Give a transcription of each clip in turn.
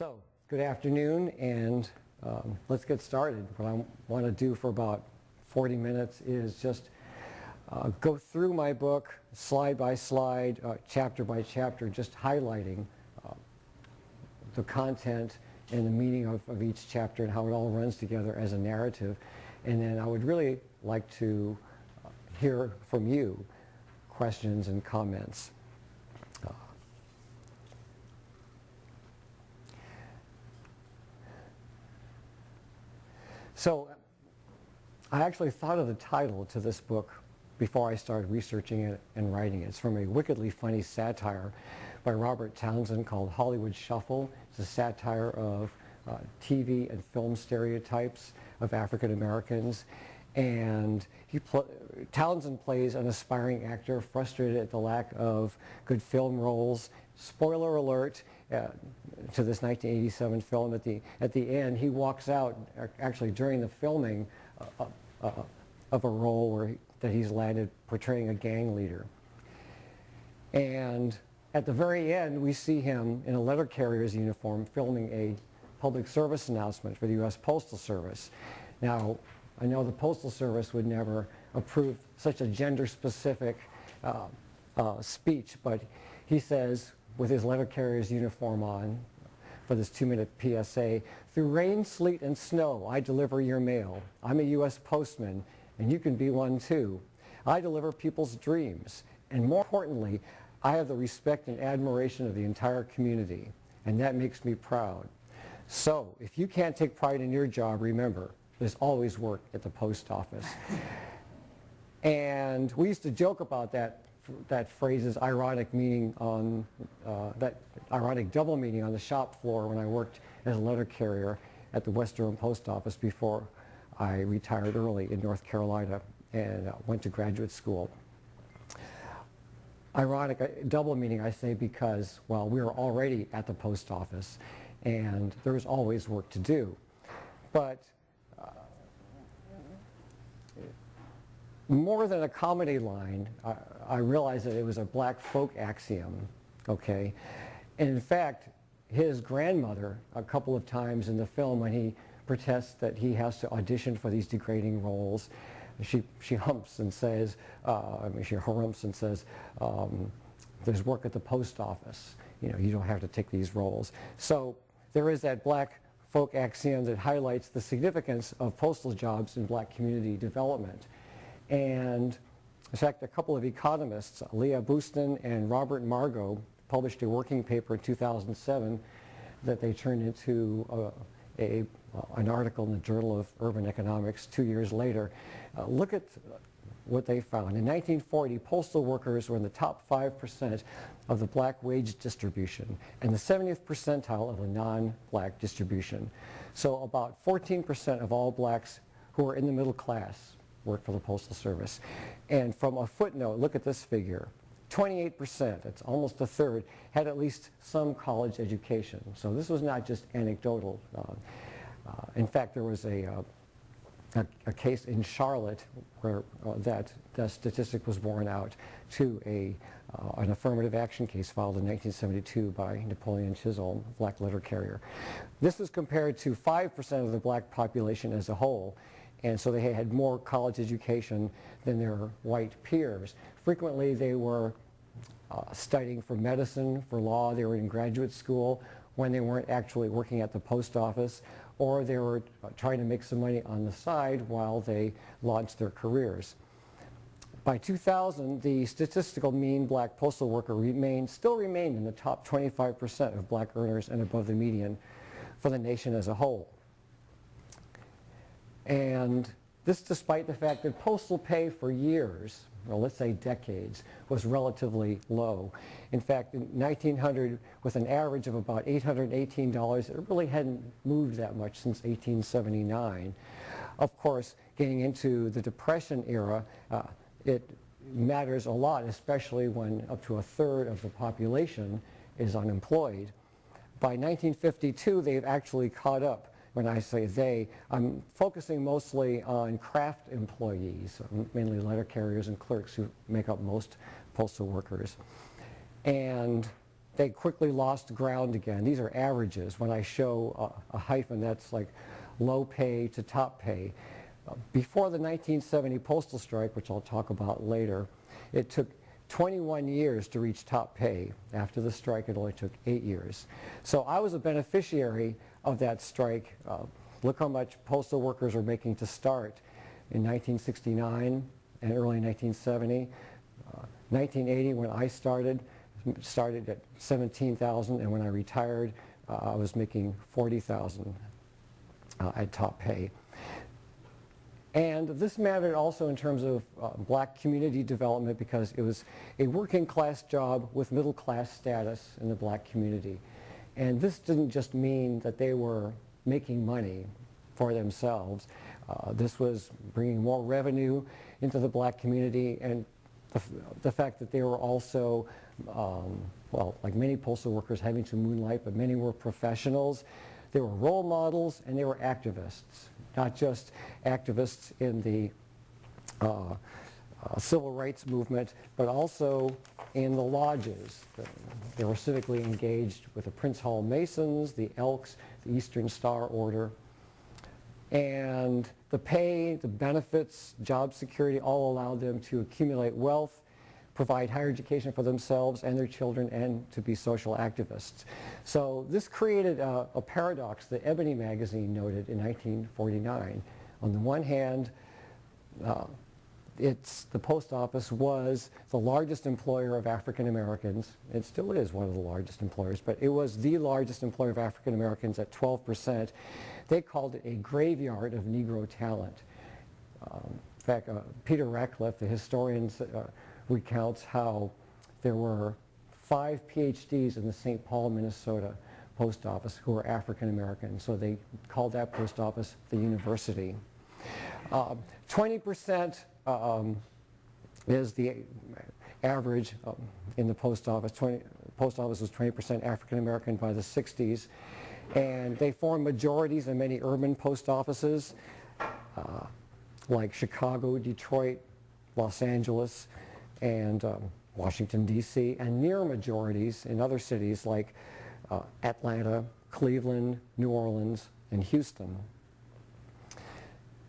So, good afternoon, and let's get started. What I want to do for about 40 minutes is just go through my book slide by slide, chapter by chapter, just highlighting the content and the meaning of each chapter and how it all runs together as a narrative. And then I would really like to hear from you questions and comments. So I actually thought of the title to this book before I started researching it and writing it. It's from a wickedly funny satire by Robert Townsend called Hollywood Shuffle. It's a satire of TV and film stereotypes of African Americans. And Townsend plays an aspiring actor frustrated at the lack of good film roles. Spoiler alert, to this 1987 film, at the end, he walks out, actually during the filming of a role that he's landed portraying a gang leader. And at the very end, we see him in a letter carrier's uniform filming a public service announcement for the U.S. Postal Service. Now, I know the Postal Service would never approve such a gender-specific speech, but he says, with his letter carrier's uniform on, for this 2-minute PSA, "Through rain, sleet, and snow, I deliver your mail. I'm a U.S. postman, and you can be one too. I deliver people's dreams, and more importantly, I have the respect and admiration of the entire community, and that makes me proud. So, if you can't take pride in your job, remember, there's always work at the post office." And we used to joke about that phrase's ironic meaning on that ironic double meaning on the shop floor when I worked as a letter carrier at the West Durham Post Office before I retired early in North Carolina and went to graduate school. Ironic double meaning, I say, because, well, we were already at the post office and there was always work to do. But more than a comedy line, I realized that it was a black folk axiom, okay? And in fact, his grandmother, a couple of times in the film when he protests that he has to audition for these degrading roles, she humps and says, she harumphs and says, there's work at the post office. You know, you don't have to take these roles. So there is that black folk axiom that highlights the significance of postal jobs in black community development. And in fact, a couple of economists, Leah Bouston and Robert Margo, published a working paper in 2007 that they turned into an article in the Journal of Urban Economics 2 years later. Look at what they found. In 1940, postal workers were in the top 5% of the black wage distribution and the 70th percentile of the non-black distribution. So about 14% of all blacks who are in the middle class worked for the Postal Service. And from a footnote, look at this figure. 28%, that's almost a third, had at least some college education. So this was not just anecdotal. In fact, there was a case in Charlotte where that statistic was borne out to an affirmative action case filed in 1972 by Napoleon Chisholm, black letter carrier. This was compared to 5% of the black population as a whole. And so they had more college education than their white peers. Frequently they were studying for medicine, for law, they were in graduate school when they weren't actually working at the post office, or they were trying to make some money on the side while they launched their careers. By 2000, the statistical mean black postal worker still remained in the top 25% of black earners and above the median for the nation as a whole. And this despite the fact that postal pay for years, or let's say decades, was relatively low. In fact, in 1900, with an average of about $818, it really hadn't moved that much since 1879. Of course, getting into the Depression era, it matters a lot, especially when up to a third of the population is unemployed. By 1952, they've actually caught up. When I say they, I'm focusing mostly on craft employees, mainly letter carriers and clerks who make up most postal workers. And they quickly lost ground again. These are averages. When I show a hyphen, that's like low pay to top pay. Before the 1970 postal strike, which I'll talk about later, it took 21 years to reach top pay. After the strike, it only took 8 years. So I was a beneficiary of that strike. Look how much postal workers were making to start in 1969 and early 1970. 1980, when I started at 17,000, and when I retired, I was making 40,000 at top pay. And this mattered also in terms of black community development, because it was a working class job with middle class status in the black community. And this didn't just mean that they were making money for themselves. This was bringing more revenue into the black community, and the fact that they were also, well, like many postal workers, having to moonlight, but many were professionals. They were role models, and they were activists. Not just activists in the civil rights movement, but also in the lodges. They were civically engaged with the Prince Hall Masons, the Elks, the Eastern Star Order. And the pay, the benefits, job security all allowed them to accumulate wealth, provide higher education for themselves and their children, and to be social activists. So this created a paradox that Ebony magazine noted in 1949. On the one hand, the post office was the largest employer of African Americans. It still is one of the largest employers, but it was the largest employer of African Americans at 12%. They called it a graveyard of Negro talent. In fact, Peter Ratcliffe, the historian, recounts how there were 5 PhDs in the St. Paul, Minnesota post office who were African American. So they called that post office the university. 20% is the average in the post office. Post office was 20% African American by the 60s. And they formed majorities in many urban post offices like Chicago, Detroit, Los Angeles, and Washington, D.C., and near majorities in other cities like Atlanta, Cleveland, New Orleans, and Houston.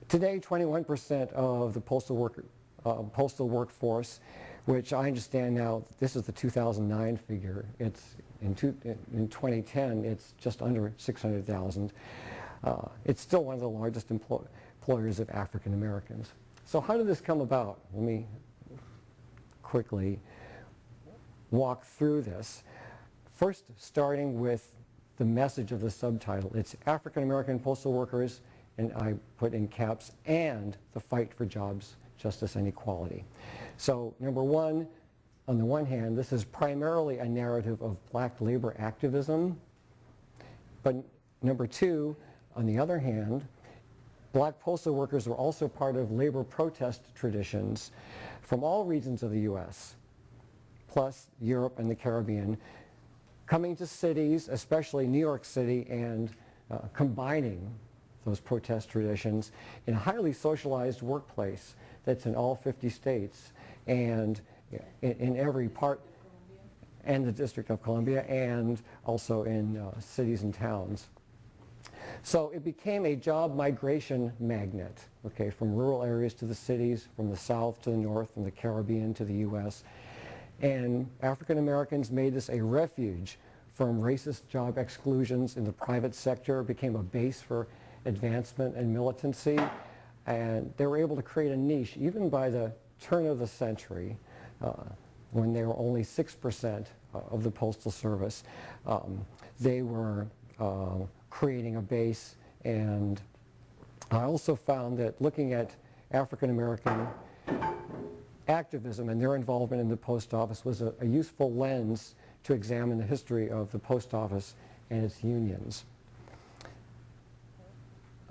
Today, 21% of the postal workforce, which I understand now, this is the 2009 figure. It's in 2010, it's just under 600,000. It's still one of the largest employers of African Americans. So how did this come about? Let me quickly walk through this. First, starting with the message of the subtitle. It's African American postal workers, and I put in caps, and the fight for jobs, justice, and equality. So number one, on the one hand, this is primarily a narrative of black labor activism. But number two, on the other hand, black postal workers were also part of labor protest traditions from all regions of the U.S., plus Europe and the Caribbean, coming to cities, especially New York City, and combining those protest traditions in a highly socialized workplace that's in all 50 states and in every part, and the District of Columbia, and also in cities and towns. So it became a job migration magnet, okay, from rural areas to the cities, from the South to the North, from the Caribbean to the U.S. And African Americans made this a refuge from racist job exclusions in the private sector. It became a base for advancement and militancy. And they were able to create a niche, even by the turn of the century, when they were only 6% of the Postal Service. They were creating a base, and I also found that looking at African American activism and their involvement in the post office was a useful lens to examine the history of the post office and its unions.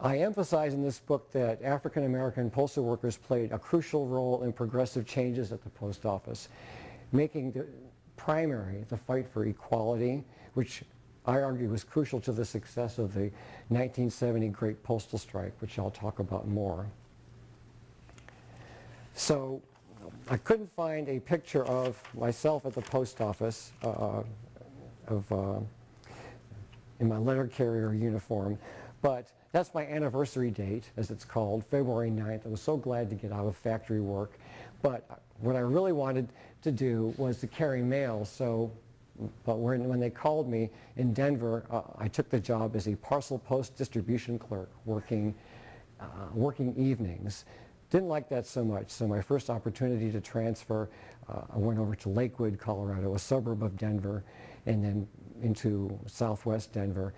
I emphasize in this book that African American postal workers played a crucial role in progressive changes at the post office, making the primary the fight for equality, which I argue was crucial to the success of the 1970 Great Postal Strike, which I'll talk about more. So I couldn't find a picture of myself at the post office in my letter carrier uniform. But that's my anniversary date, as it's called, February 9th. I was so glad to get out of factory work. But what I really wanted to do was to carry mail. But when they called me in Denver, I took the job as a parcel post distribution clerk, working evenings. Didn't like that so much, so my first opportunity to transfer, I went over to Lakewood, Colorado, a suburb of Denver, and then into southwest Denver,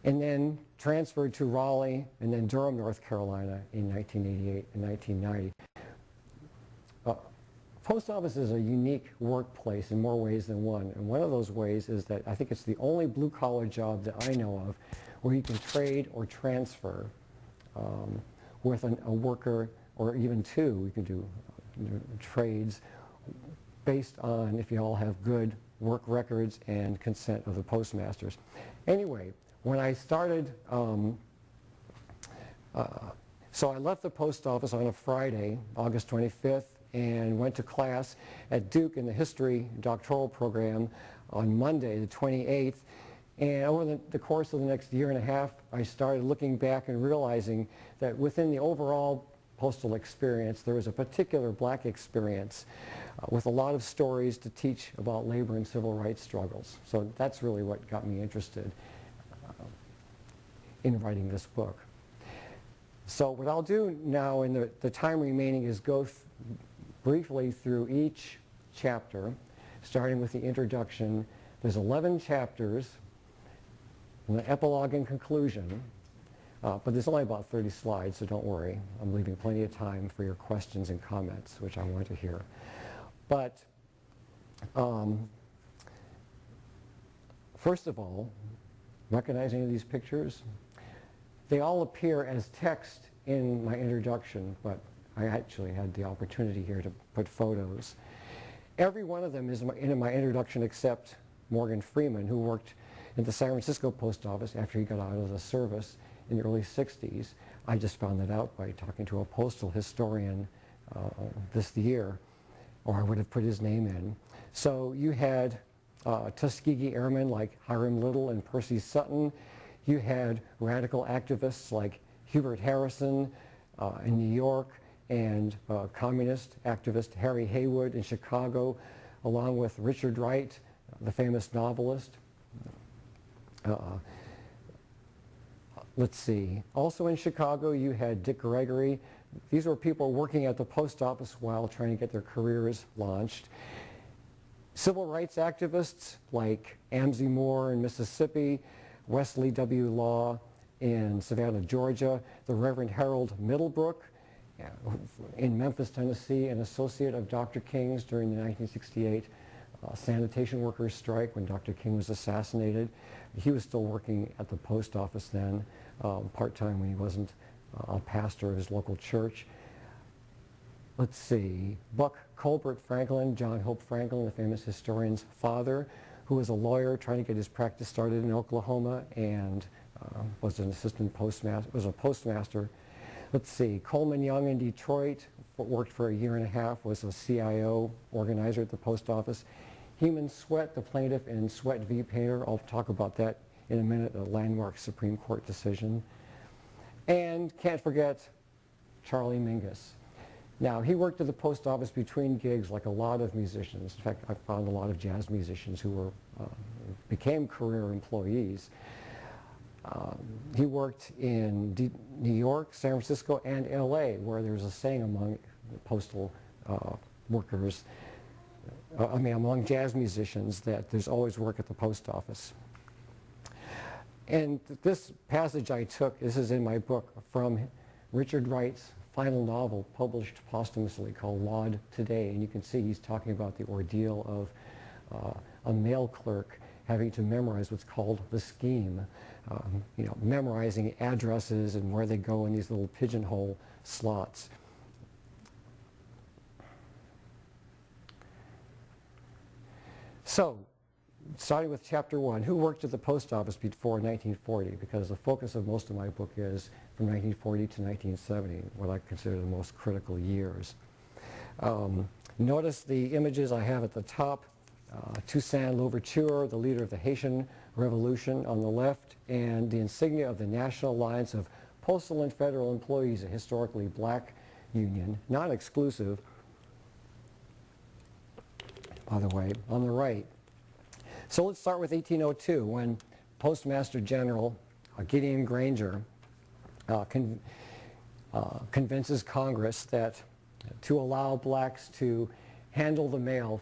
and then transferred to Raleigh and then Durham, North Carolina in 1988 and 1990. Post office is a unique workplace in more ways than one, and one of those ways is that I think it's the only blue-collar job that I know of where you can trade or transfer with a worker, or even two. We can do trades based on if you all have good work records and consent of the postmasters. Anyway, when I started, so I left the post office on a Friday, August 25th, and went to class at Duke in the history doctoral program on Monday, the 28th. And over the course of the next year and a half, I started looking back and realizing that within the overall postal experience, there was a particular black experience with a lot of stories to teach about labor and civil rights struggles. So that's really what got me interested in writing this book. So what I'll do now in the time remaining is go briefly through each chapter, starting with the introduction. There's 11 chapters, and the epilogue and conclusion, but there's only about 30 slides, so don't worry. I'm leaving plenty of time for your questions and comments, which I want to hear. But first of all, recognize any of these pictures? They all appear as text in my introduction, but I actually had the opportunity here to put photos. Every one of them is in my introduction except Morgan Freeman, who worked at the San Francisco post office after he got out of the service in the early 60s. I just found that out by talking to a postal historian this year, or I would have put his name in. So you had Tuskegee Airmen like Hiram Little and Percy Sutton. You had radical activists like Hubert Harrison in New York, and communist activist Harry Haywood in Chicago, along with Richard Wright, the famous novelist. Let's see. Also in Chicago, you had Dick Gregory. These were people working at the post office while trying to get their careers launched. Civil rights activists like Amzie Moore in Mississippi, Wesley W. Law in Savannah, Georgia, the Reverend Harold Middlebrook in Memphis, Tennessee, an associate of Dr. King's during the 1968 sanitation workers strike when Dr. King was assassinated. He was still working at the post office then, part-time when he wasn't a pastor of his local church. Let's see, Buck Colbert Franklin, John Hope Franklin, the famous historian's father, who was a lawyer trying to get his practice started in Oklahoma and was an assistant postmaster, was a postmaster. Let's see, Coleman Young in Detroit, worked for a year and a half, was a CIO organizer at the post office. Heman Sweat, the plaintiff in Sweat v. Painter, I'll talk about that in a minute, a landmark Supreme Court decision. And can't forget Charlie Mingus. Now, he worked at the post office between gigs like a lot of musicians. In fact, I found a lot of jazz musicians who became career employees. He worked in New York, San Francisco, and LA, where there's a saying among postal workers, among jazz musicians, that there's always work at the post office. And this passage I took, this is in my book, from Richard Wright's final novel published posthumously called Laud Today. And you can see he's talking about the ordeal of a mail clerk having to memorize what's called the scheme. You know, memorizing addresses and where they go in these little pigeonhole slots. So, starting with chapter 1, who worked at the post office before 1940? Because the focus of most of my book is from 1940 to 1970, what I consider the most critical years. Notice the images I have at the top. Toussaint Louverture, the leader of the Haitian Revolution on the left, and the insignia of the National Alliance of Postal and Federal Employees, a historically black union, not exclusive, by the way, on the right. So let's start with 1802, when Postmaster General Gideon Granger convinces Congress that to allow blacks to handle the mail,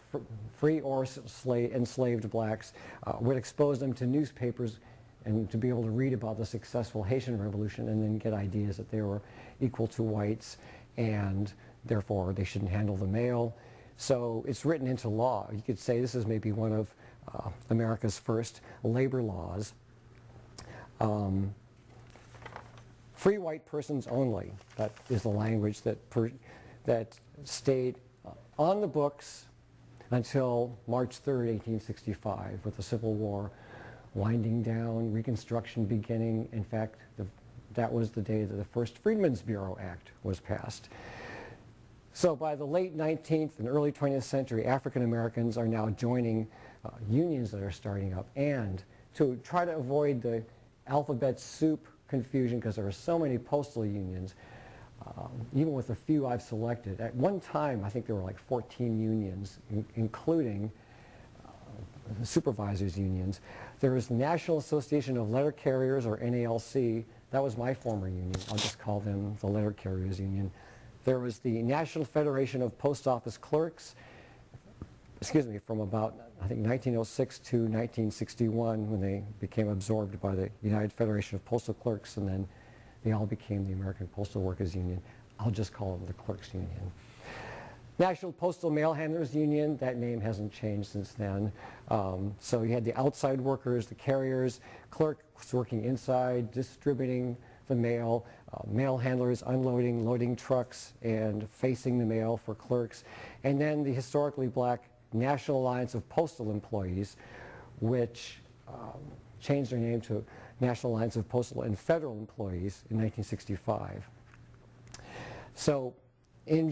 free or enslaved blacks, would expose them to newspapers and to be able to read about the successful Haitian Revolution and then get ideas that they were equal to whites and therefore they shouldn't handle the mail. So it's written into law. You could say this is maybe one of America's first labor laws. Free white persons only. That is the language that stayed on the books until March 3rd, 1865, with the Civil War winding down, Reconstruction beginning. In fact, that was the day that the first Freedmen's Bureau Act was passed. So by the late 19th and early 20th century, African Americans are now joining unions that are starting up. And to try to avoid the alphabet soup confusion, because there are so many postal unions, even with the few I've selected, at one time I think there were like 14 unions, including supervisors unions. There was the National Association of Letter Carriers, or NALC. That was my former union. I'll just call them the Letter Carriers Union. There was the National Federation of Post Office Clerks, from about, I think, 1906 to 1961, when they became absorbed by the United Federation of Postal Clerks, and then they all became the American Postal Workers Union. I'll just call them the Clerks Union. National Postal Mail Handlers Union, that name hasn't changed since then. So you had the outside workers, the carriers, clerks working inside, distributing the mail, mail handlers unloading, loading trucks, and facing the mail for clerks. And then the historically black National Alliance of Postal Employees, which changed their name to National Alliance of Postal and Federal Employees in 1965. So in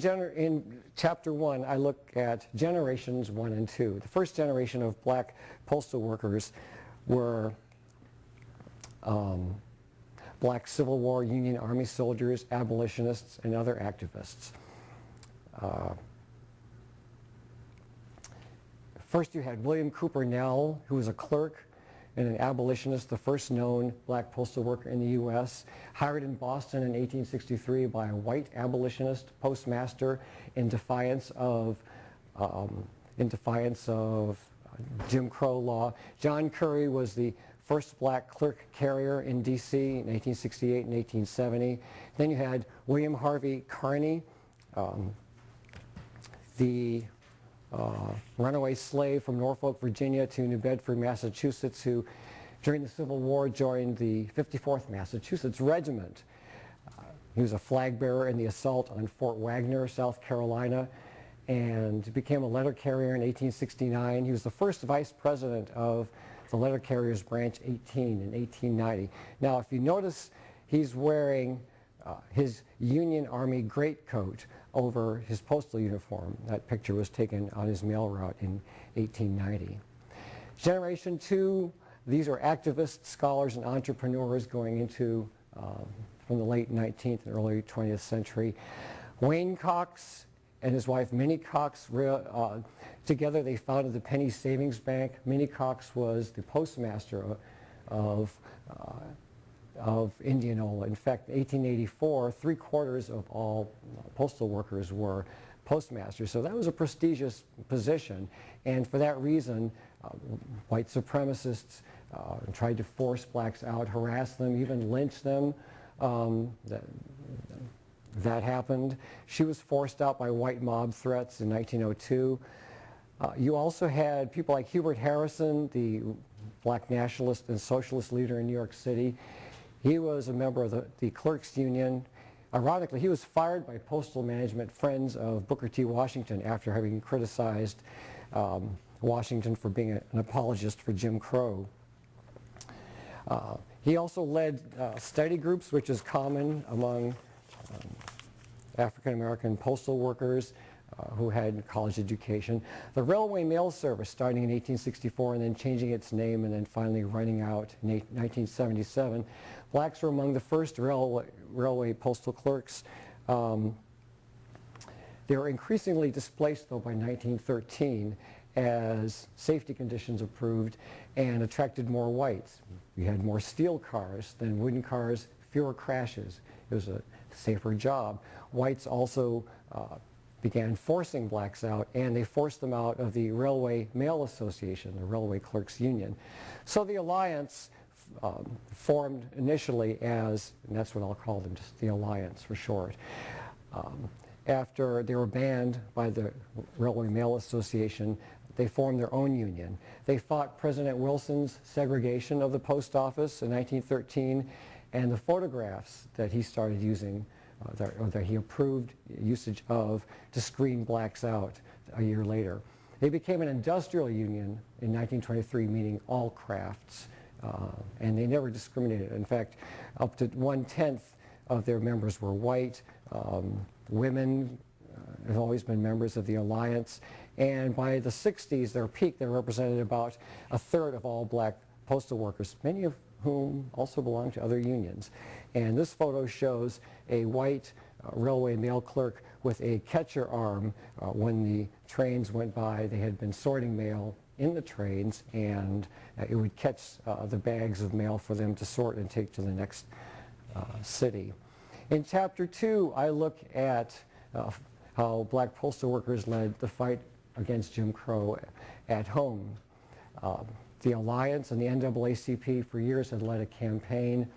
Chapter 1, I look at generations 1 and 2. The first generation of black postal workers were black Civil War Union Army soldiers, abolitionists, and other activists. First you had William Cooper Nell, who was a clerk and an abolitionist, the first known black postal worker in the U.S., hired in Boston in 1863 by a white abolitionist postmaster in defiance of Jim Crow law. John Curry was the first black clerk carrier in D.C. in 1868 and 1870. Then you had William Harvey Carney, the runaway slave from Norfolk, Virginia to New Bedford, Massachusetts, who during the Civil War joined the 54th Massachusetts Regiment. He was a flag bearer in the assault on Fort Wagner, South Carolina, and became a letter carrier in 1869. He was the first vice president of the Letter Carriers Branch 18 in 1890. Now, if you notice, he's wearing his Union Army greatcoat over his postal uniform. That picture was taken on his mail route in 1890. Generation 2, these are activists, scholars, and entrepreneurs going into from the late 19th and early 20th century. Wayne Cox and his wife Minnie Cox, together they founded the Penny Savings Bank. Minnie Cox was the postmaster of Indianola. In fact, in 1884, 3/4 of all postal workers were postmasters. So that was a prestigious position. And for that reason, white supremacists tried to force blacks out, harass them, even lynch them. That happened. She was forced out by white mob threats in 1902. You also had people like Hubert Harrison, the black nationalist and socialist leader in New York City. He was a member of the Clerks Union. Ironically, he was fired by postal management friends of Booker T. Washington after having criticized Washington for being an apologist for Jim Crow. He also led study groups, which is common among African American postal workers. who had college education. The Railway Mail Service, starting in 1864 and then changing its name and then finally running out in 1977. Blacks were among the first railway postal clerks. They were increasingly displaced, though, by 1913 as safety conditions improved and attracted more whites. We had more steel cars than wooden cars, fewer crashes. It was a safer job. Whites also began forcing blacks out, and they forced them out of the Railway Mail Association, the Railway Clerks Union. So the Alliance formed initially as, and that's what I'll call them, just the Alliance for short. After they were banned by the Railway Mail Association, they formed their own union. They fought President Wilson's segregation of the post office in 1913, and the photographs that he started using, or that he approved usage of, to screen blacks out a year later. They became an industrial union in 1923, meaning all crafts, and they never discriminated. In fact, up to 1/10 of their members were white. Women have always been members of the Alliance, and by the 60s, their peak, they represented about 1/3 of all black postal workers, many of whom also belonged to other unions. And this photo shows a white railway mail clerk with a catcher arm. When the trains went by, they had been sorting mail in the trains, and it would catch the bags of mail for them to sort and take to the next city. In Chapter 2, I look at how black postal workers led the fight against Jim Crow at home. The Alliance and the NAACP for years had led a campaign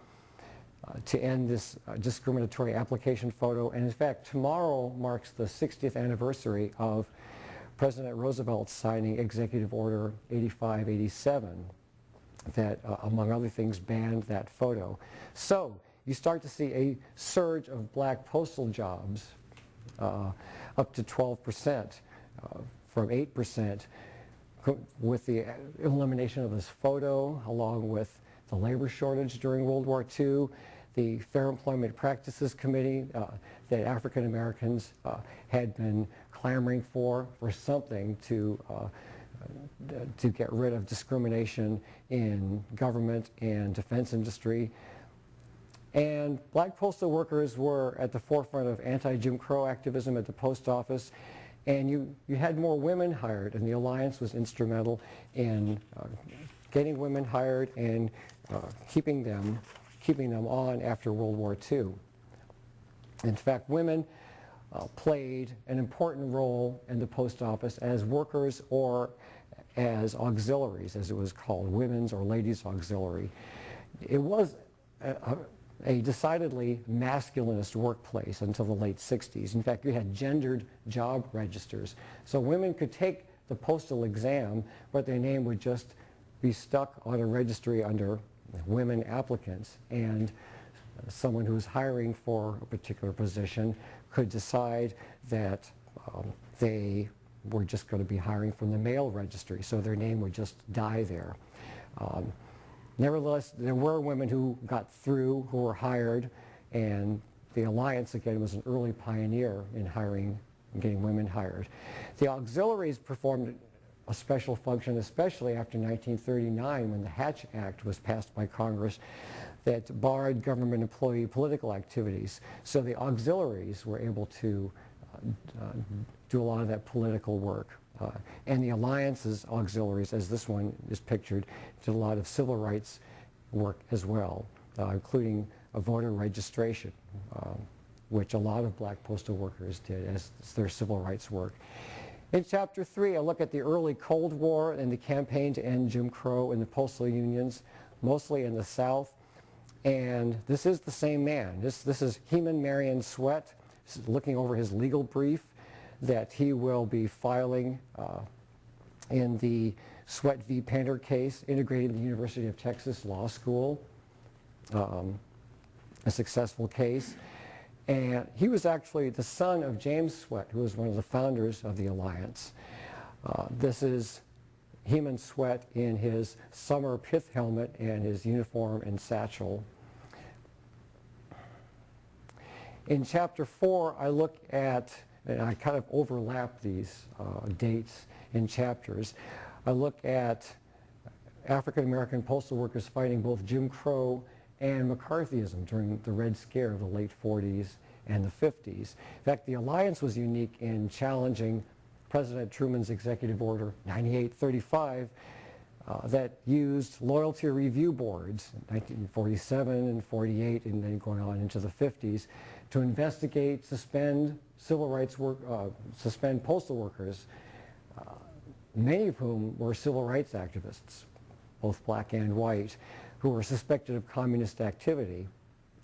to end this discriminatory application photo. And in fact, tomorrow marks the 60th anniversary of President Roosevelt signing Executive Order 8587 that, among other things, banned that photo. So you start to see a surge of black postal jobs up to 12%, from 8%, with the elimination of this photo, along with the labor shortage during World War II, the Fair Employment Practices Committee that African Americans had been clamoring for something to get rid of discrimination in government and defense industry. And black postal workers were at the forefront of anti-Jim Crow activism at the post office, and you had more women hired, and the Alliance was instrumental in getting women hired and keeping them on after World War II. In fact, women played an important role in the post office as workers or as auxiliaries, as it was called, women's or ladies' auxiliary. It was a decidedly masculinist workplace until the late 60s. In fact, you had gendered job registers. So women could take the postal exam, but their name would just be stuck on a registry under women applicants. And someone who was hiring for a particular position could decide that they were just going to be hiring from the male registry, so their name would just die there. Nevertheless, there were women who got through, who were hired, and the Alliance, again, was an early pioneer in hiring and getting women hired. The auxiliaries performed a special function, especially after 1939, when the Hatch Act was passed by Congress that barred government employee political activities. So the auxiliaries were able to do a lot of that political work. And the Alliance's auxiliaries, as this one is pictured, did a lot of civil rights work as well, including voter registration, which a lot of black postal workers did as their civil rights work. In Chapter 3, I look at the early Cold War and the campaign to end Jim Crow in the postal unions, mostly in the South. And this is the same man. This is Heman Marion Sweat, looking over his legal brief that he will be filing in the Sweat v. Painter case, integrating the University of Texas Law School, a successful case. And he was actually the son of James Sweat, who was one of the founders of the Alliance. This is Heman Sweat in his summer pith helmet and his uniform and satchel. In Chapter 4, I look at and I kind of overlap these dates in chapters. I look at African American postal workers fighting both Jim Crow and McCarthyism during the Red Scare of the late 40s and the 50s. In fact, the Alliance was unique in challenging President Truman's Executive Order 9835 that used loyalty review boards in 1947 and 48 and then going on into the 50s to investigate, suspend civil rights work, suspend postal workers, many of whom were civil rights activists, both black and white, who were suspected of communist activity.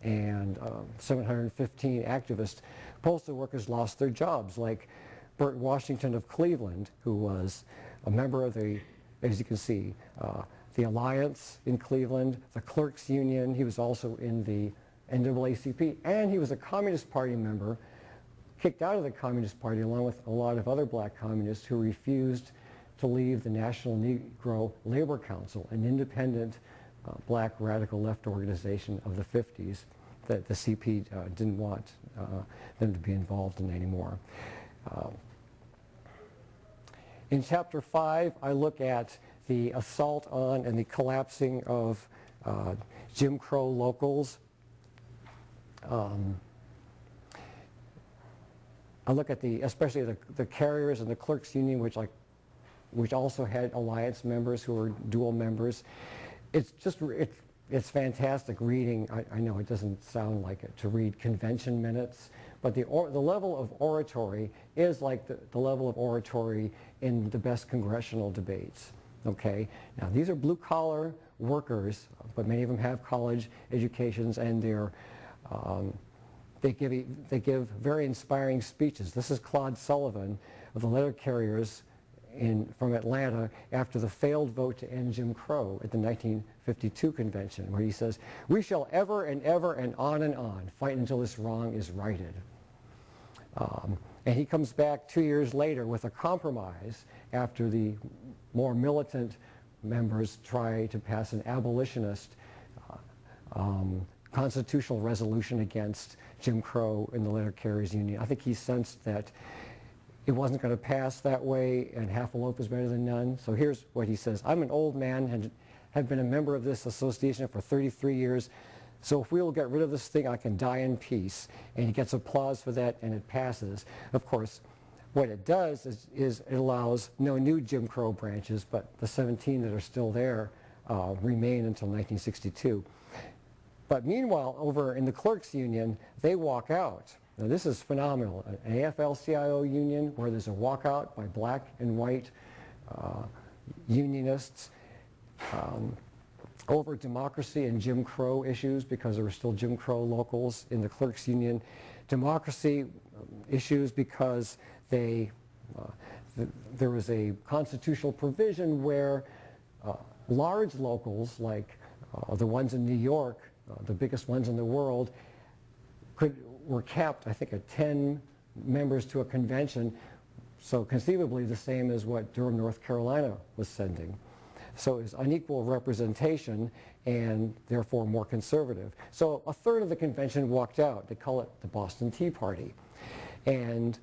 And 715 activist postal workers lost their jobs, like Bert Washington of Cleveland, who was a member of the, as you can see, the Alliance in Cleveland, the Clerks Union. He was also in the NAACP, and he was a Communist Party member, kicked out of the Communist Party along with a lot of other black communists who refused to leave the National Negro Labor Council, an independent black radical left organization of the 50s that the CP didn't want them to be involved in anymore. In Chapter 5, I look at the assault on and the collapsing of Jim Crow locals. I look at especially the carriers and the clerks union, which also had alliance members who were dual members. It's fantastic reading. I know it doesn't sound like it to read convention minutes, but the level of oratory is like the level of oratory in the best congressional debates. Okay, now these are blue-collar workers, but many of them have college educations, and they give very inspiring speeches. This is Claude Sullivan of the letter carriers from Atlanta after the failed vote to end Jim Crow at the 1952 convention, where he says, "We shall ever and ever and on fight until this wrong is righted." And he comes back 2 years later with a compromise after the more militant members try to pass an abolitionist constitutional resolution against Jim Crow and the letter carriers union. I think he sensed that it wasn't going to pass that way, and half a loaf is better than none. So here's what he says: "I'm an old man and have been a member of this association for 33 years. So if we'll get rid of this thing, I can die in peace." And he gets applause for that, and it passes. Of course, what it does is it allows no new Jim Crow branches, but the 17 that are still there remain until 1962. But meanwhile, over in the clerks union, they walk out. Now this is phenomenal. An AFL-CIO union where there's a walkout by black and white unionists over democracy and Jim Crow issues, because there were still Jim Crow locals in the clerks union. Democracy issues because there was a constitutional provision where large locals, like the ones in New York, the biggest ones in the world, were capped, I think, at 10 members to a convention, so conceivably the same as what Durham, North Carolina was sending. So it was unequal representation and therefore more conservative. So a third of the convention walked out. They call it the Boston Tea Party. And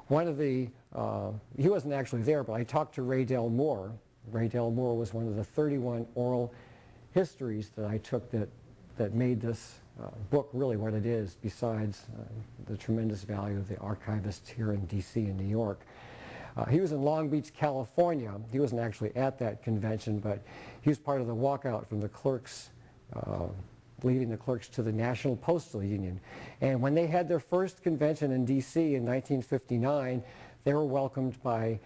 one of the, he wasn't actually there, but I talked to Ray Del Moore. Ray Del Moore was one of the 31 oral histories that I took that made this book really what it is, besides the tremendous value of the archivists here in DC and New York. He was in Long Beach, California. He wasn't actually at that convention, but he was part of the walkout from the clerks, leading the clerks to the National Postal Union. And when they had their first convention in DC in 1959, they were welcomed by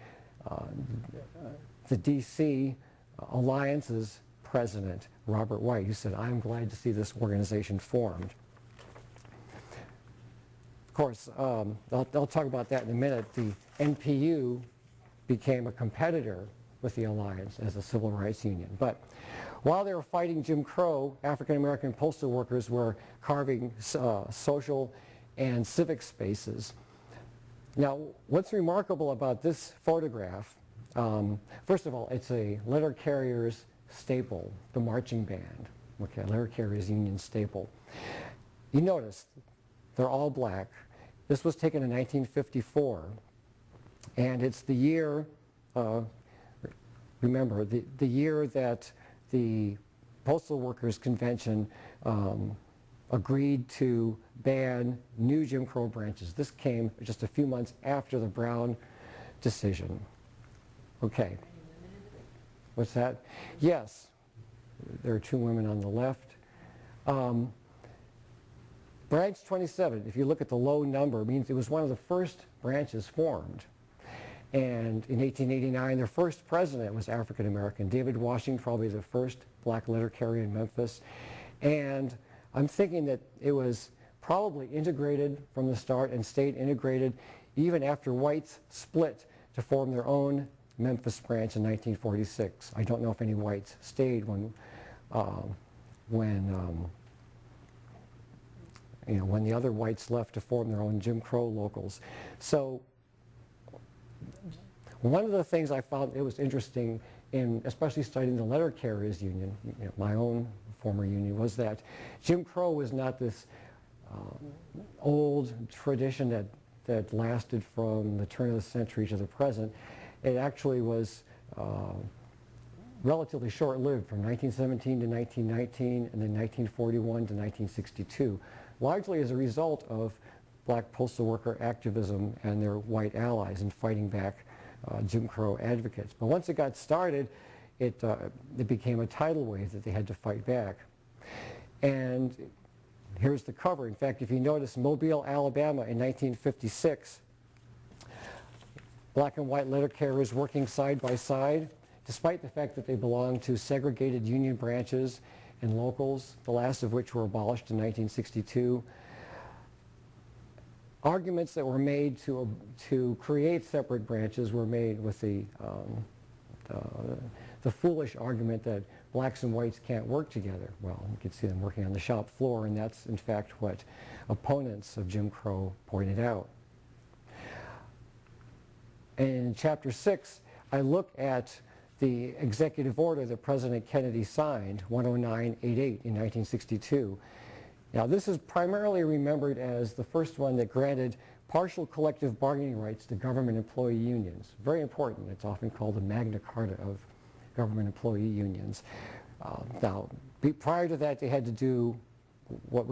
the DC Alliance's president, Robert White, who said, "I'm glad to see this organization formed." Of course, I'll talk about that in a minute. The NPU became a competitor with the Alliance as a civil rights union. But while they were fighting Jim Crow, African American postal workers were carving social and civic spaces. Now, what's remarkable about this photograph, first of all, it's a letter carrier's staple, the marching band. Okay, letter carrier's union staple. You notice they're all black, This was taken in 1954, and it's the year, remember, the year that the Postal Workers Convention agreed to ban new Jim Crow branches. This came just a few months after the Brown decision. Okay. What's that? Yes. There are 2 women on the left. Branch 27, if you look at the low number, means it was one of the first branches formed. And in 1889, their first president was African American. David Washington, probably the first black letter carrier in Memphis. And I'm thinking that it was probably integrated from the start and stayed integrated even after whites split to form their own Memphis branch in 1946. I don't know if any whites stayed when the other whites left to form their own Jim Crow locals. So one of the things I found it was interesting in especially studying the letter carriers union, my own former union, was that Jim Crow was not this old tradition that lasted from the turn of the century to the present. It actually was relatively short-lived from 1917 to 1919 and then 1941 to 1962, largely as a result of black postal worker activism and their white allies in fighting back Jim Crow advocates. But once it got started, it became a tidal wave that they had to fight back. And here's the cover. In fact, if you notice, Mobile, Alabama in 1956, black and white letter carriers working side by side, despite the fact that they belonged to segregated union branches and locals, the last of which were abolished in 1962. Arguments that were made to create separate branches were made with the foolish argument that blacks and whites can't work together. Well, you can see them working on the shop floor, and that's in fact what opponents of Jim Crow pointed out. In Chapter 6, I look at the executive order that President Kennedy signed, 10988 in 1962. Now, this is primarily remembered as the first one that granted partial collective bargaining rights to government employee unions. Very important. It's often called the Magna Carta of government employee unions. Now, prior to that, they had to do what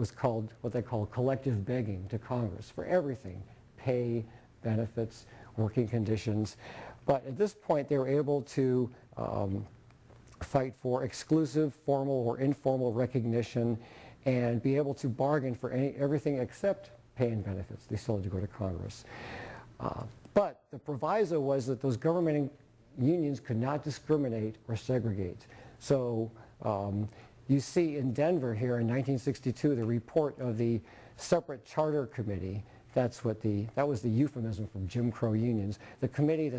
they call collective begging to Congress for everything: pay, benefits, working conditions. But at this point, they were able to fight for exclusive formal or informal recognition and be able to bargain for everything except pay and benefits. They still had to go to Congress. But the proviso was that those government unions could not discriminate or segregate. So you see in Denver here in 1962 the report of the Separate Charter Committee. That was the euphemism from Jim Crow unions. The committee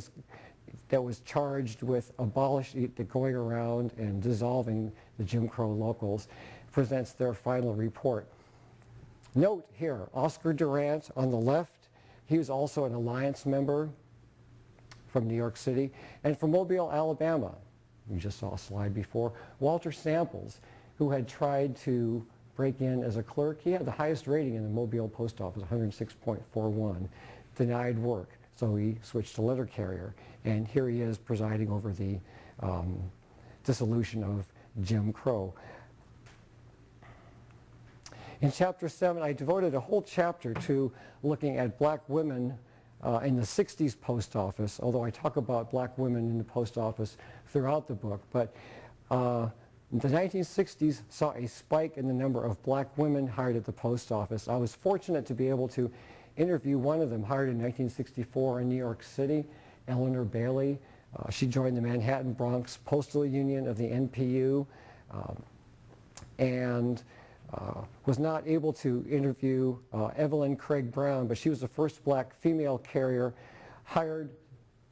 that was charged with going around and dissolving the Jim Crow locals presents their final report. Note here, Oscar Durant on the left, he was also an Alliance member from New York City, and from Mobile, Alabama. You just saw a slide before. Walter Samples, who had tried to break in as a clerk. He had the highest rating in the Mobile post office, 106.41, denied work. So he switched to letter carrier. And here he is presiding over the dissolution of Jim Crow. In Chapter 7, I devoted a whole chapter to looking at black women in the 60s post office, although I talk about black women in the post office throughout the book. But the 1960s saw a spike in the number of black women hired at the post office. I was fortunate to be able to interview one of them, hired in 1964 in New York City, Eleanor Bailey. She joined the Manhattan Bronx Postal Union of the NPU and was not able to interview Evelyn Craig Brown, but she was the first black female carrier hired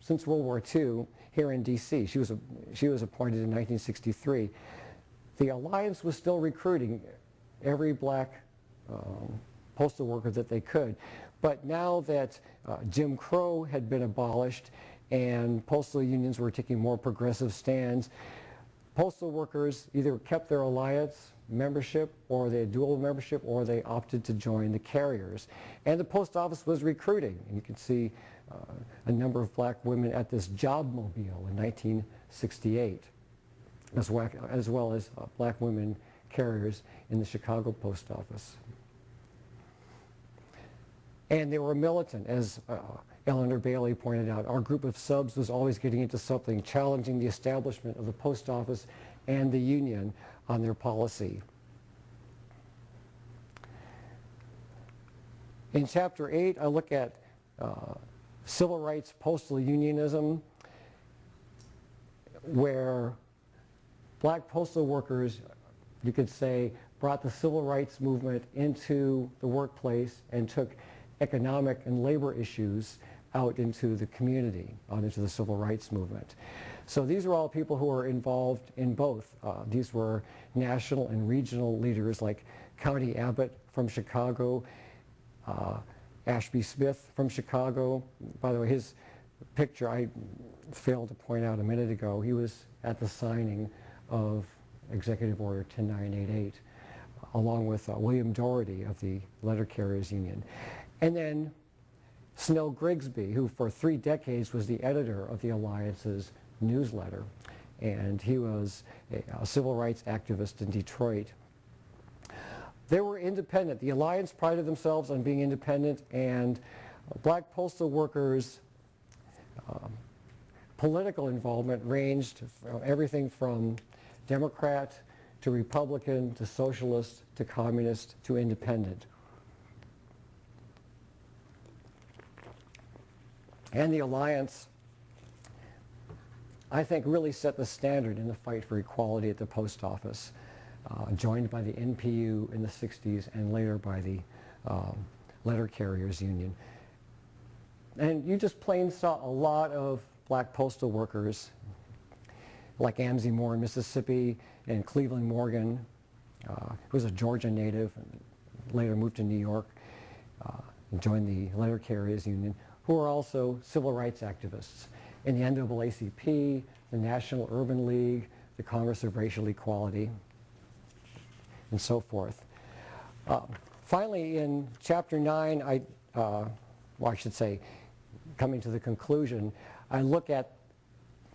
since World War II here in D.C. She was appointed in 1963. The Alliance was still recruiting every black postal worker that they could. But now that Jim Crow had been abolished and postal unions were taking more progressive stands, postal workers either kept their alliance membership, or they had dual membership, or they opted to join the carriers. And the post office was recruiting. And you can see a number of black women at this job mobile in 1968, as well as black women carriers in the Chicago post office. And they were militant, as Eleanor Bailey pointed out. Our group of subs was always getting into something, challenging the establishment of the post office and the union on their policy. In Chapter 8, I look at civil rights postal unionism, where black postal workers, you could say, brought the civil rights movement into the workplace and took economic and labor issues out into the community, out into the civil rights movement. So these are all people who are involved in both. These were national and regional leaders like County Abbott from Chicago, Ashby Smith from Chicago. By the way, his picture I failed to point out a minute ago. He was at the signing of Executive Order 10988, along with William Doherty of the Letter Carriers Union. And then Snell Grigsby, who for 3 decades was the editor of the Alliance's newsletter, and he was a civil rights activist in Detroit. They were independent. The Alliance prided themselves on being independent, and black postal workers' political involvement ranged from everything from Democrat to Republican to socialist to communist to independent. And the Alliance, I think, really set the standard in the fight for equality at the post office, joined by the NPU in the 60s and later by the Letter Carriers Union. And you just plain saw a lot of black postal workers like Amzie Moore in Mississippi and Cleveland Morgan, who was a Georgia native and later moved to New York and joined the Letter Carriers Union, who are also civil rights activists in the NAACP, the National Urban League, the Congress of Racial Equality, and so forth. Finally, in Chapter 9, well, I should say, coming to the conclusion, I look at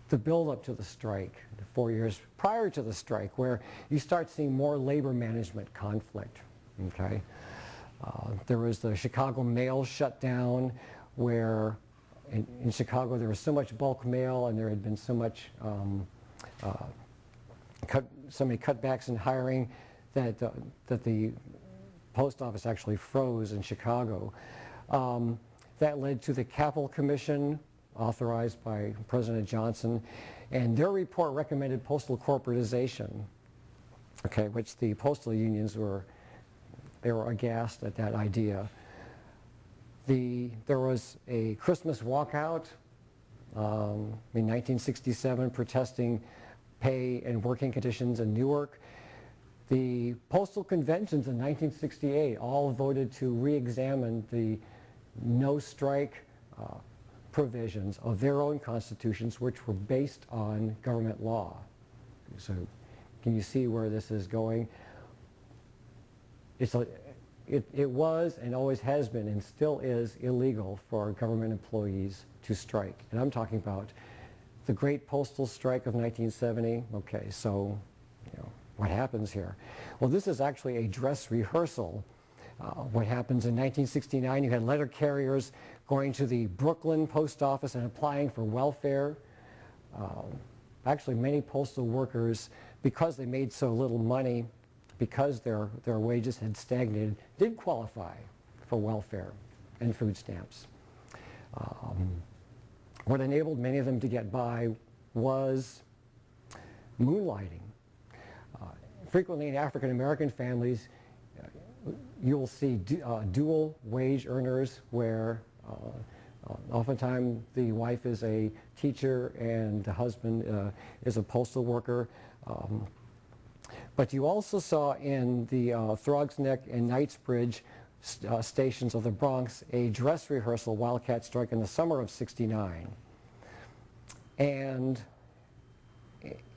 the build-up to the strike, the 4 years prior to the strike, where you start seeing more labor management conflict, okay? There was the Chicago mail shutdown, where in Chicago there was so much bulk mail and there had been so much so many cutbacks in hiring that the post office actually froze in Chicago. That led to the Capitol Commission, authorized by President Johnson, and their report recommended postal corporatization, okay, which the postal unions were aghast at that idea. There was a Christmas walkout in 1967 protesting pay and working conditions in Newark. The postal conventions in 1968 all voted to re-examine the no-strike provisions of their own constitutions, which were based on government law. So can you see where this is going? It was and always has been and still is illegal for government employees to strike. And I'm talking about the Great Postal Strike of 1970. Okay, so what happens here? Well, this is actually a dress rehearsal. What happens in 1969, you had letter carriers going to the Brooklyn post office and applying for welfare. Actually, many postal workers, because they made so little money, because their wages had stagnated, did qualify for welfare and food stamps. What enabled many of them to get by was moonlighting. Frequently in African American families, you'll see dual wage earners where oftentimes the wife is a teacher and the husband is a postal worker. But you also saw in the Throgs Neck and Knightsbridge stations of the Bronx a dress rehearsal wildcat strike in the summer of '69. And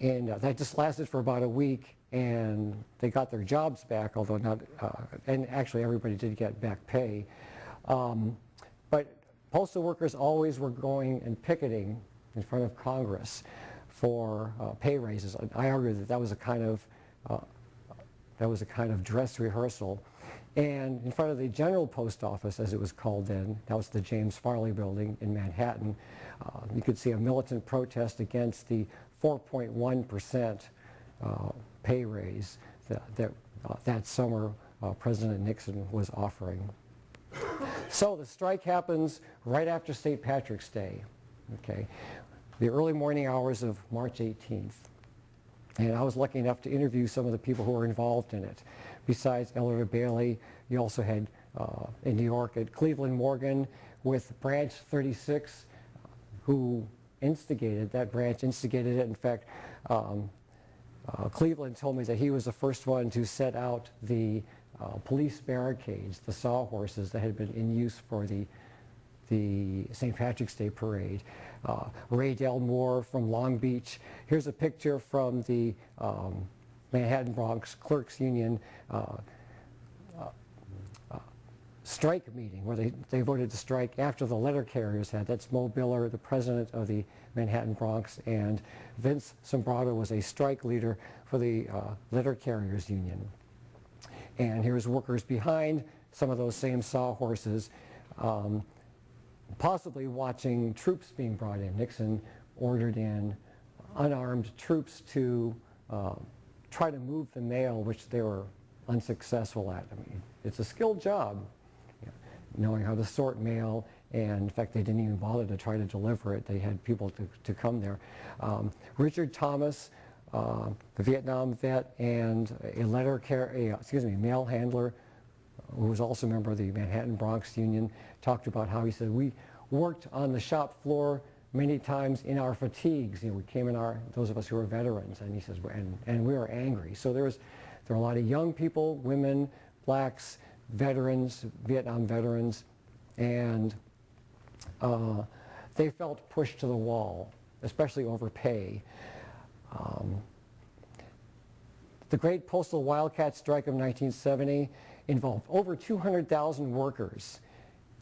And that just lasted for about a week, and they got their jobs back, although not, and actually everybody did get back pay. But postal workers always were going and picketing in front of Congress for pay raises. I argue that that was a kind of dress rehearsal. And in front of the General Post Office, as it was called then, that was the James Farley building in Manhattan, you could see a militant protest against the 4.1% pay raise that summer President Nixon was offering. So the strike happens right after St. Patrick's Day, okay, the early morning hours of March 18th. And I was lucky enough to interview some of the people who were involved in it. Besides Elder Bailey, you also had in New York at Cleveland Morgan with Branch 36, who instigated, that branch instigated it. In fact, Cleveland told me that he was the first one to set out the police barricades, the sawhorses that had been in use for the St. Patrick's Day parade. Ray Del Moore from Long Beach. Here's a picture from the Manhattan Bronx Clerks Union strike meeting where they voted to strike after the letter carriers had. That's Mo Biller, the president of the Manhattan Bronx, and Vince Sombrado was a strike leader for the letter carriers union. And here's workers behind some of those same sawhorses, possibly watching troops being brought in. Nixon ordered in unarmed troops to try to move the mail, which they were unsuccessful at. I mean, it's a skilled job, knowing how to sort mail, and in fact, they didn't even bother to try to deliver it. They had people to come there. Richard Thomas, the Vietnam vet, and a mail handler, who was also a member of the Manhattan Bronx Union, talked about how he said, we worked on the shop floor many times in our fatigues. We came in those of us who were veterans, and he says, and we were angry. So there were a lot of young people, women, blacks, veterans, Vietnam veterans, and they felt pushed to the wall, especially over pay. The Great Postal Wildcat Strike of 1970 involved over 200,000 workers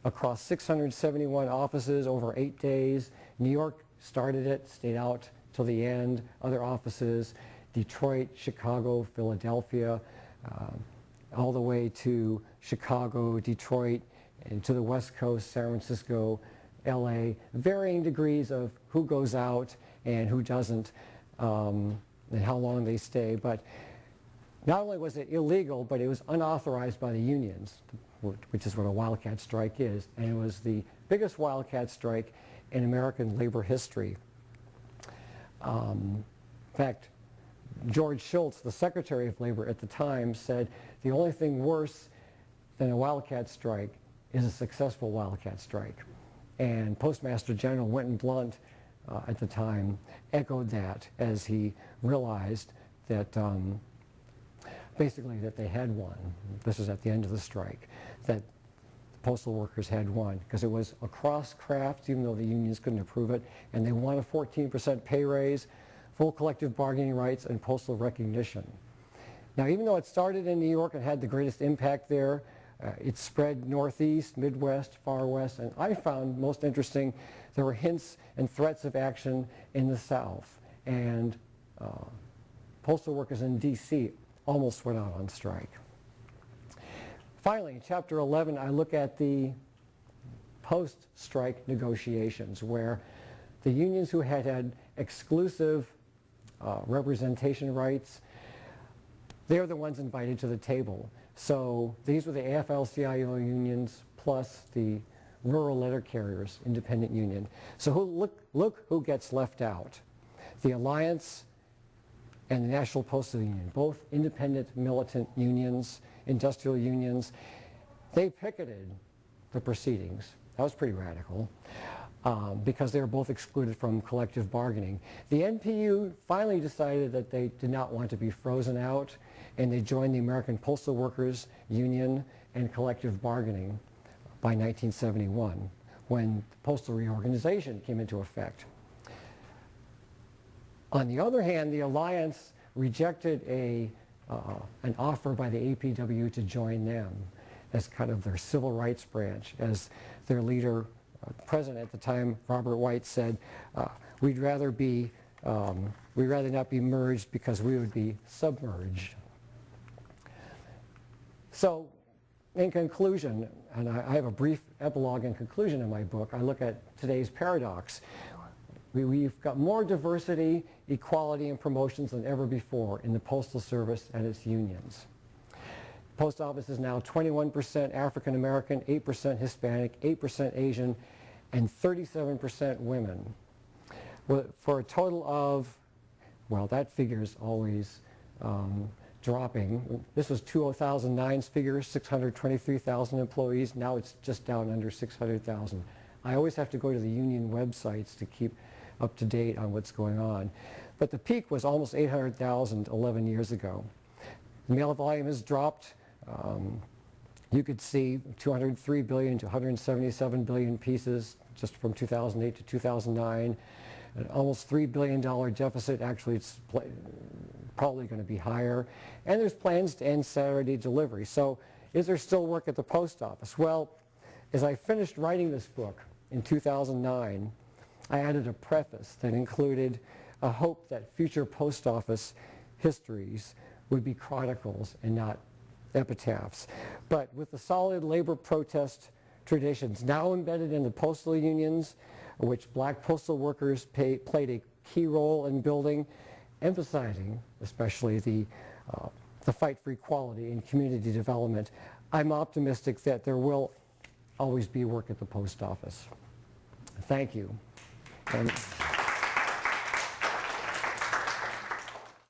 across 671 offices over 8 days. New York started it, stayed out till the end. Other offices, Detroit, Chicago, Philadelphia, all the way to Chicago, Detroit, and to the West Coast, San Francisco, LA, varying degrees of who goes out and who doesn't, and how long they stay. But not only was it illegal, but it was unauthorized by the unions, which is what a wildcat strike is, and it was the biggest wildcat strike in American labor history. In fact, George Shultz, the Secretary of Labor at the time, said the only thing worse than a wildcat strike is a successful wildcat strike. And Postmaster General Winton Blount at the time echoed that as he realized that basically that they had won. This was at the end of the strike, that the postal workers had won, because it was across crafts, even though the unions couldn't approve it, and they won a 14% pay raise, full collective bargaining rights, and postal recognition. Now, even though it started in New York and had the greatest impact there, it spread northeast, midwest, far west, and I found most interesting there were hints and threats of action in the South, and postal workers in D.C. almost went out on strike. Finally, in Chapter 11, I look at the post-strike negotiations, where the unions who had had exclusive representation rights, they're the ones invited to the table. So these were the AFL-CIO unions plus the rural letter carriers independent union. So look who gets left out. The Alliance and the National Postal Union, both independent militant unions, industrial unions, they picketed the proceedings. That was pretty radical. Because they were both excluded from collective bargaining. The NPU finally decided that they did not want to be frozen out, and they joined the American Postal Workers Union and collective bargaining by 1971, when the postal reorganization came into effect. On the other hand, the Alliance rejected an offer by the APW to join them as kind of their civil rights branch. As their leader, president at the time, Robert White, said, we'd rather not be merged because we would be submerged. So, in conclusion, and I have a brief epilogue and conclusion in my book, I look at today's paradox. We've got more diversity, equality, and promotions than ever before in the Postal Service and its unions. Post Office is now 21% African American, 8% Hispanic, 8% Asian, and 37% women. For a total of, well, that figure is always dropping. This was 2009's figure, 623,000 employees. Now it's just down under 600,000. I always have to go to the union websites to keep up to date on what's going on. But the peak was almost 800,000 11 years ago. The mail volume has dropped. You could see 203 billion to 177 billion pieces just from 2008 to 2009. An almost $3 billion deficit. Actually, it's probably going to be higher. And there's plans to end Saturday delivery. So is there still work at the post office? Well, as I finished writing this book in 2009, I added a preface that included a hope that future post office histories would be chronicles and not epitaphs. But with the solid labor protest traditions now embedded in the postal unions, which black postal workers played a key role in building, emphasizing especially the fight for equality and community development, I'm optimistic that there will always be work at the post office. Thank you.